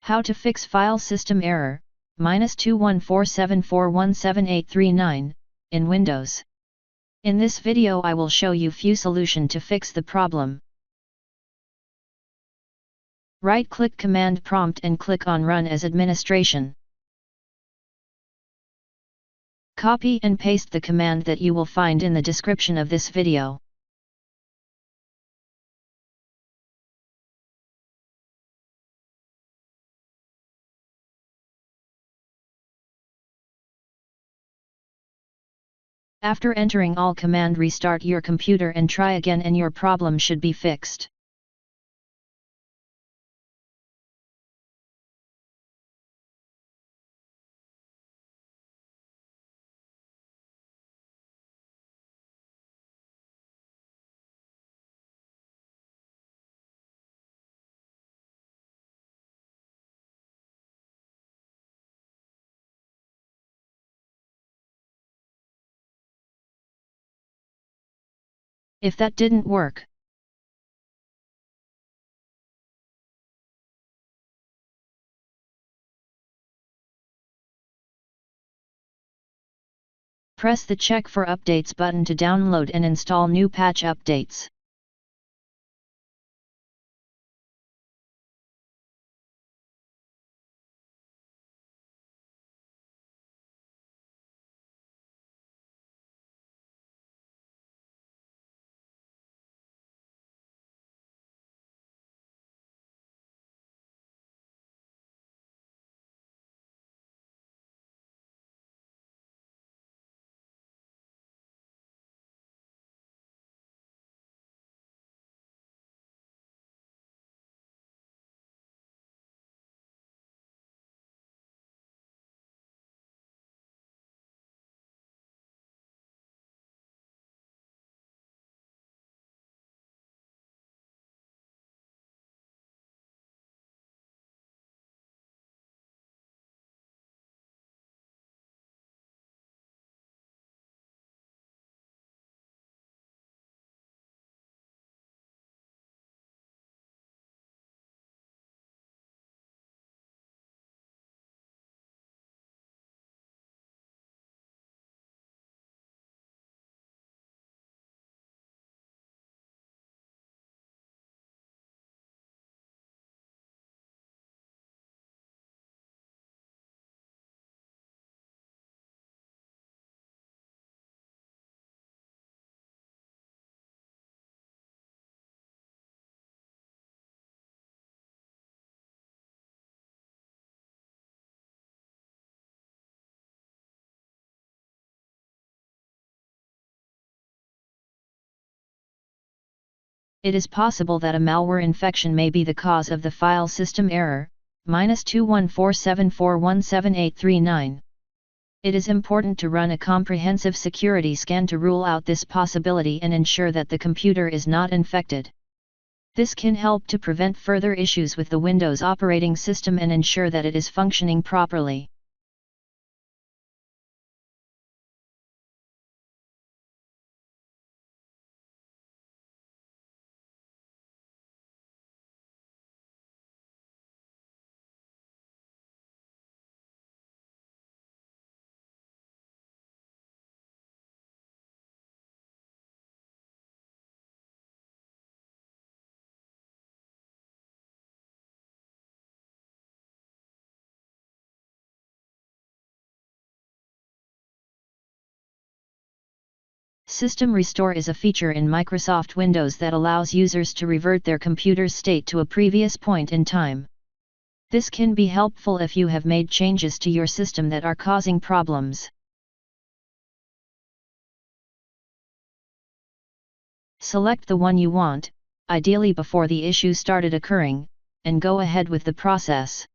How to fix file system error, -2147417839, in Windows. In this video I will show you few solution to fix the problem. Right-click Command Prompt and click on Run as Administration. Copy and paste the command that you will find in the description of this video. After entering all command, restart your computer and try again and your problem should be fixed. If that didn't work, press the Check for Updates button to download and install new patch updates. It is possible that a malware infection may be the cause of the file system error, -2147417839. It is important to run a comprehensive security scan to rule out this possibility and ensure that the computer is not infected. This can help to prevent further issues with the Windows operating system and ensure that it is functioning properly. System Restore is a feature in Microsoft Windows that allows users to revert their computer's state to a previous point in time. This can be helpful if you have made changes to your system that are causing problems. Select the one you want, ideally before the issue started occurring, and go ahead with the process.